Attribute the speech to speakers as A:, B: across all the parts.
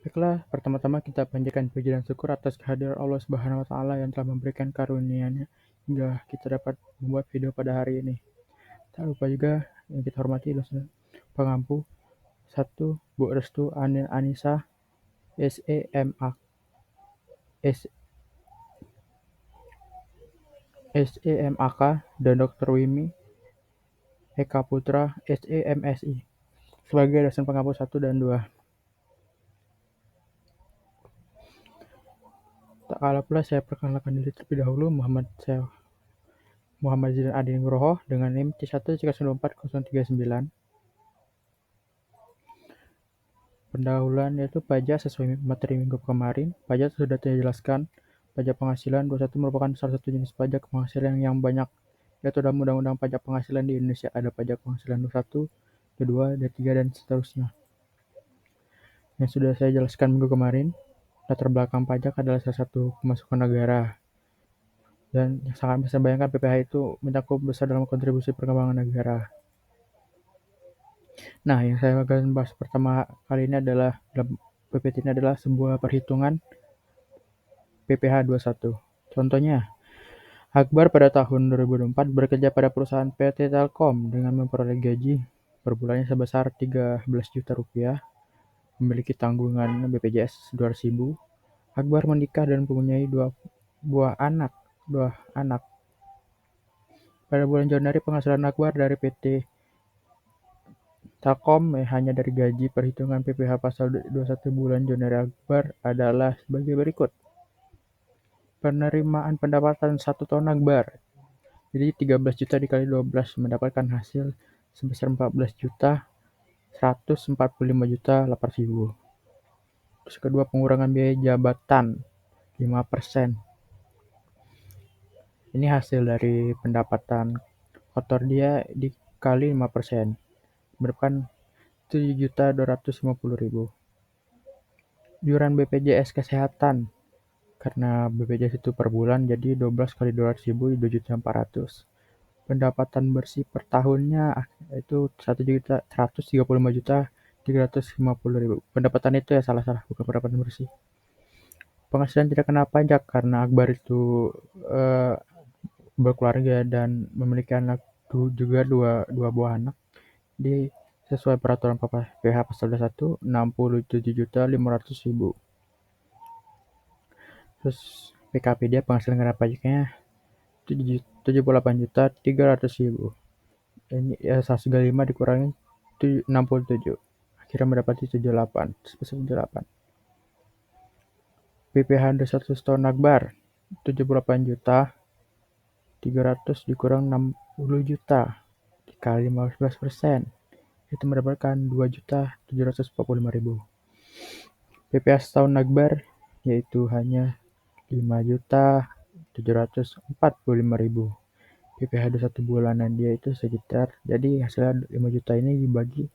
A: Baiklah, pertama-tama kita panjatkan puji dan syukur atas kehadiran Allah Subhanahu wa Ta'ala yang telah memberikan karunia-Nya hingga kita dapat membuat video pada hari ini. Tak lupa juga yang kita hormati dosen pengampu satu Bu Restu Anissa SEMA S- SEMAK dan Dr. Wimi Eka Putra SEMSI sebagai dosen pengampu 1 dan 2. Tak kalah pula saya perkenalkan diri terlebih dahulu, Muhammad Zidan Adi Nugroho dengan NIM C1 Pendahuluan yaitu pajak sesuai materi minggu kemarin. Pajak sudah saya jelaskan. Pajak penghasilan 21 merupakan salah satu jenis pajak penghasilan yang banyak, yaitu dalam Undang-Undang Pajak Penghasilan di Indonesia ada pajak penghasilan 21, kedua, D3, dan seterusnya. Yang sudah saya jelaskan minggu kemarin, latar belakang pajak adalah salah satu pemasukan negara. Dan yang sangat bisa bayangkan PPh itu mencakup besar dalam kontribusi perkembangan negara. Nah, yang saya akan bahas pertama kali ini adalah dalam PPT ini adalah sebuah perhitungan PPh 21. Contohnya, Akbar pada tahun 2024 bekerja pada perusahaan PT Telkom dengan memperoleh gaji per bulannya sebesar 13 juta rupiah, memiliki tanggungan BPJS 200.000. Akbar menikah dan mempunyai buah anak. Dua anak. Pada bulan Januari penghasilan Akbar dari PT Telkom hanya dari gaji perhitungan PPh pasal 21 bulan Januari Akbar adalah sebagai berikut. Penerimaan pendapatan 1 tahun Akbar. Jadi 13 juta dikali 12 mendapatkan hasil sebesar 14 juta 145 juta 8 ribu. Terus kedua, pengurangan biaya jabatan 5%. Ini hasil dari pendapatan kotor dia dikali 5%. Merupakan 7 juta 250 ribu. Iuran BPJS Kesehatan. Karena BPJS itu per bulan, jadi 12 kali 200 ribu, 2 juta 400. Pendapatan bersih per tahunnya itu 1 juta 135 juta 350 ribu. Pendapatan itu ya salah, bukan pendapatan bersih. Penghasilan tidak kena pajak karena Akbar itu berkeluarga dan memiliki anak juga dua buah anak. Di sesuai peraturan PPh pasal 21 67 juta 500 ribu. Terus PKP dia penghasilan kena pajaknya 78 juta 300 ribu. Ini ya 135 dikurangi 67. Akhirnya mendapati 78. Sebesar 78. PPh 21 tahun Akbar 78 juta 300 dikurang 60 juta dikali 15%. Itu mendapatkan 2 juta 745 ribu. PPh setahun Akbar yaitu hanya 5 juta 745 ribu. PPh 21 bulanan dia itu sekitar, jadi hasilnya 5 juta ini dibagi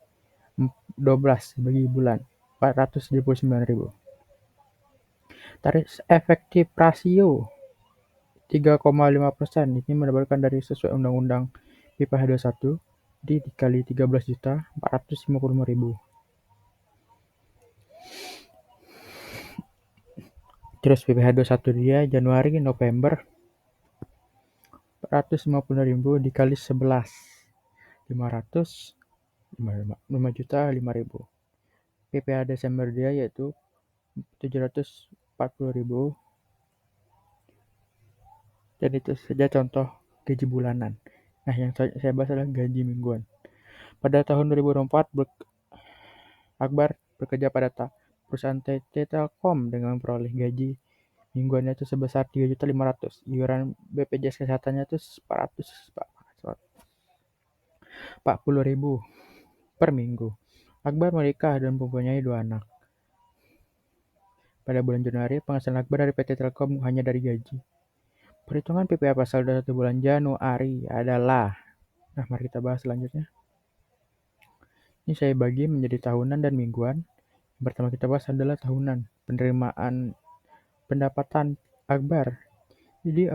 A: 12 bagi bulan 479 ribu. Tarif efektif rasio 3,5%. Ini mendapatkan dari sesuai undang-undang PPh 21 dikali 13 juta 455 ribu. Terus PPh 21 dia Januari November 450 ribu dikali 11 500 5 juta 5 ribu. PPh Desember dia yaitu 740 ribu. Dan itu saja contoh gaji bulanan. Nah, yang saya bahas adalah gaji mingguan. Pada tahun 2024, Akbar bekerja pada perusahaan PT Telkom dengan memperoleh gaji mingguannya itu sebesar 3.500.000. Iuran BPJS kesehatannya itu 440.000 per minggu. Akbar menikah dan mempunyai 2 anak. Pada bulan Januari, penghasilan Akbar dari PT Telkom hanya dari gaji. Perhitungan PPh pasal 21 bulan Januari adalah, nah mari kita bahas selanjutnya. Ini saya bagi menjadi tahunan dan mingguan. Yang pertama kita bahas adalah tahunan. Penerimaan pendapatan Akbar. Jadi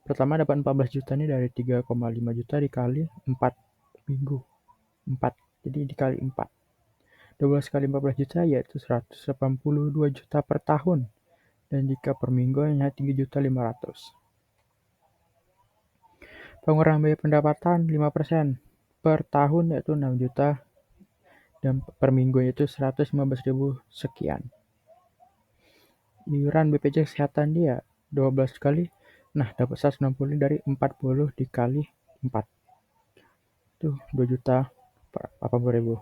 A: pertama dapat 14 juta ini dari 3,5 juta dikali 4 minggu. 4. Jadi dikali 4. 12 kali 14 juta yaitu 182 juta per tahun. Dan jika per minggu hanya 3.500.000. Pengurangan biaya pendapatan 5% per tahun yaitu 6 juta dan per minggu yaitu 115.000 sekian. Iuran BPJS Kesehatan dia 12 kali, nah dapat 160 dari 40 dikali 4. Itu 2 juta 80.000.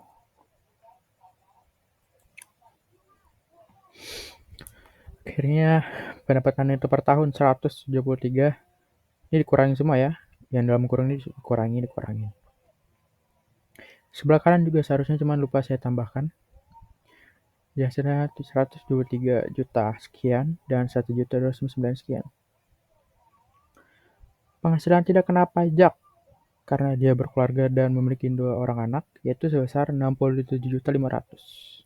A: Akhirnya pendapatan itu per tahun 173. Ini dikurangi semua ya. Yang dalam kurung ini dikurangi. Sebelah kanan juga seharusnya, cuma lupa saya tambahkan. Hasilnya 123 juta sekian dan 1.209 sekian. Penghasilan tidak kena pajak karena dia berkeluarga dan memiliki 2 orang anak, yaitu sebesar 67.500.000.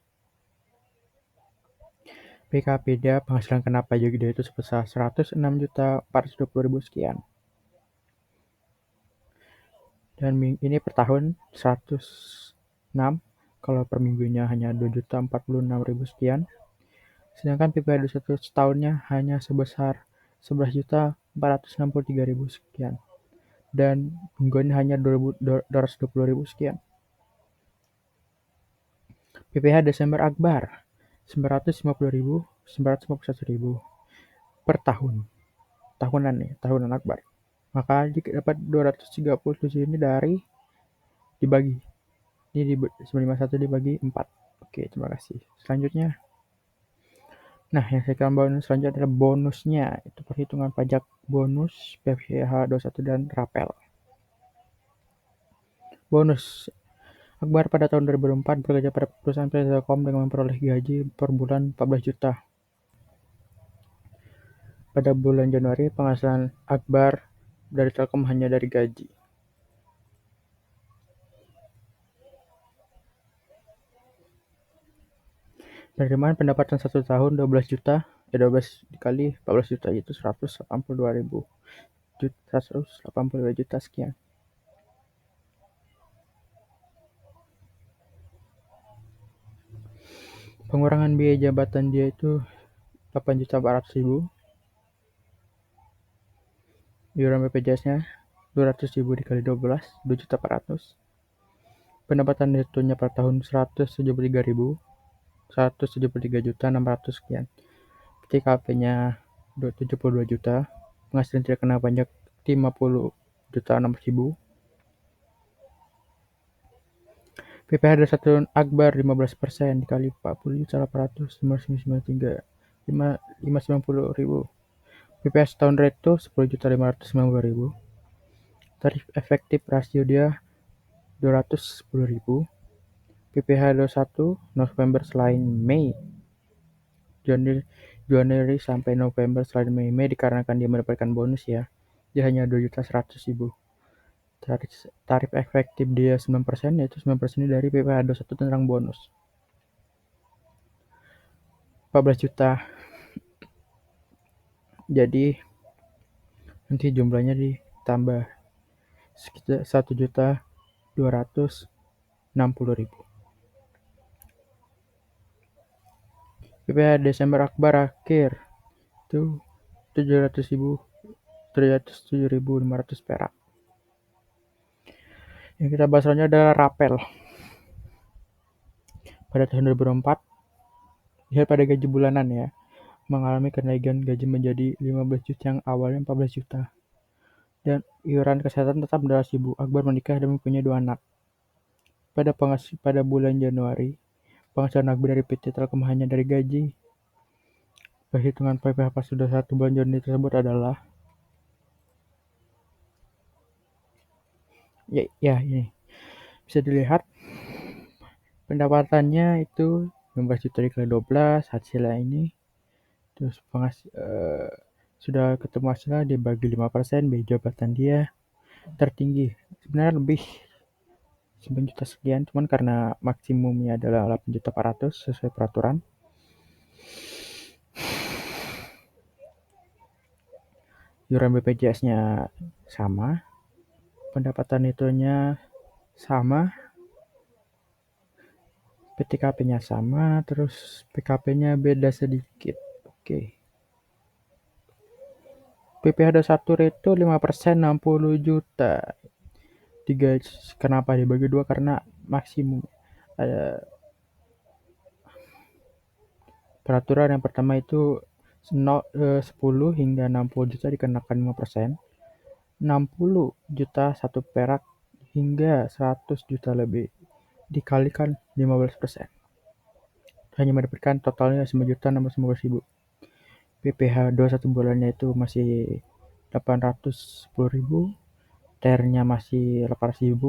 A: PKP dia penghasilan kena pajak dia itu sebesar 106.420.000 sekian. Dan ini per tahun 106, kalau per minggunya hanya 2.046.000 sekian. Sedangkan PPh 21 setahunnya hanya sebesar 11.463.000 sekian. Dan mingguannya hanya 220.000 sekian. PPh Desember Akbar 950.000, 951.000 per tahun. Tahunan Akbar. Maka jika dapat 237 ini dibagi. Ini 951 dibagi 4. Oke, terima kasih. Selanjutnya. Nah, yang saya kira selanjutnya adalah bonusnya. Itu perhitungan pajak bonus, PPh 21 dan rapel. Bonus. Akbar pada tahun 2004 bekerja pada perusahaan PT Telkom dengan memperoleh gaji per bulan 14 juta. Pada bulan Januari, penghasilan Akbar dari Telkom hanya dari gaji. Penerimaan pendapatan 1 tahun 12 juta, 12 dikali 14 juta itu 182.000. 182 juta sekian. Pengurangan biaya jabatan dia itu 8.400.000. Iuran BPJS-nya 200.000 dikali 12, 2.400.000. Pendapatan netonya per tahun 173.000, 173.600 sekian. PKP-nya 72 juta. Penghasilan tidak kena pajak 50.600.000. PPh ada 1 Akbar 15% dikali 40.800, 590.000. PPh setahun reto 10.590.000. Tarif efektif rasio dia 210.000. PPh 21 November selain Mei. Januari sampai November selain Mei dikarenakan dia mendapatkan bonus ya. Dia hanya 2.100.000. Tarif efektif dia 9%, yaitu 9% dari PPh 21 tentang bonus. 14 juta. Jadi nanti jumlahnya ditambah sekitar 1.260.000. PPh Desember Akbar akhir itu 707.500 perak. Yang kita bahas selanjutnya adalah rapel. Pada tahun 2004, lihat pada gaji bulanan ya, mengalami kenaikan gaji menjadi 15 juta yang awalnya 14 juta. Dan iuran kesehatan tetap 200.000. Akbar menikah dan mempunyai 2 anak. Pada bulan Januari, penghasilan Akbar dari PT Telkom hanya dari gaji. Perhitungan PPh pas sudah 1 bulan Januari tersebut adalah ya ini. Bisa dilihat pendapatannya itu 15 juta dikali 12, hasilnya ini. Terus sudah ketemu hasilnya dibagi 5%, biaya jabatan dia tertinggi. Sebenarnya lebih 9 juta sekian, cuman karena maksimumnya adalah 8.400 sesuai peraturan. Iuran BPJS-nya sama, pendapatan netonya sama, PTKP-nya sama, terus PKP-nya beda sedikit. Oke. PPh 21 itu 5% 60 juta. Tiga, kenapa dibagi dua? Karena maksimum. Ada peraturan yang pertama itu 10 hingga 60 juta dikenakan 5%, 60 juta 1 perak hingga 100 juta lebih dikalikan 15%. Hanya mendapatkan totalnya 9.615.000. PPh 21 bulannya itu masih 810.000, TR-nya masih 800.000,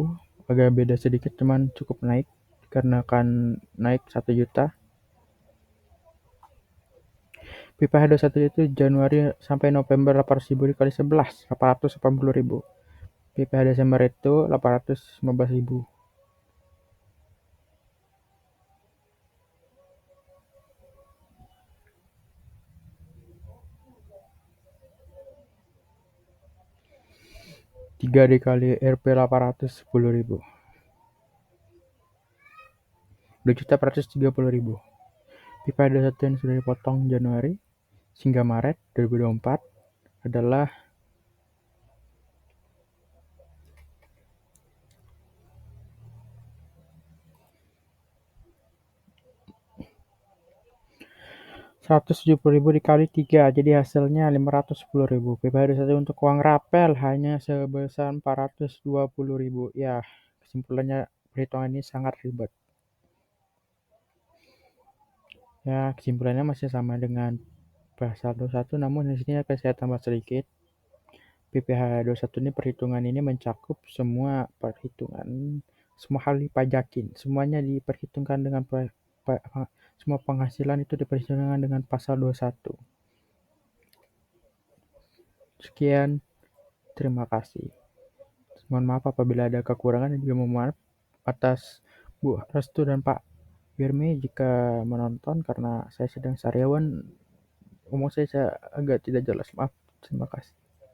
A: agak beda sedikit cuman cukup naik karena akan naik 1 juta. PPh 21 itu Januari sampai November 800.000 dikali 11, 880.000. PPh Desember itu 815.000. Tiga dikali Rp 810.000. 2.430.000. PPh 21 yang sudah dipotong Januari hingga Maret 2024 adalah 170.000 dikali 3, jadi hasilnya 510.000. PPh 21 untuk uang rapel hanya sebesar 420.000. Ya, kesimpulannya perhitungan ini sangat ribet. Ya, kesimpulannya masih sama dengan pasal 21, namun di sini akan saya tambah sedikit. PPh 21 ini perhitungan ini mencakup semua perhitungan, semua hal dipajakin. Semuanya diperhitungkan dengan semua penghasilan itu diperhitungkan dengan pasal 21. Sekian, terima kasih. Mohon maaf apabila ada kekurangan dan juga mohon maaf atas Bu Restu dan Pak Wirmi jika menonton karena saya sedang sariawan, umur saya agak tidak jelas. Maaf, terima kasih.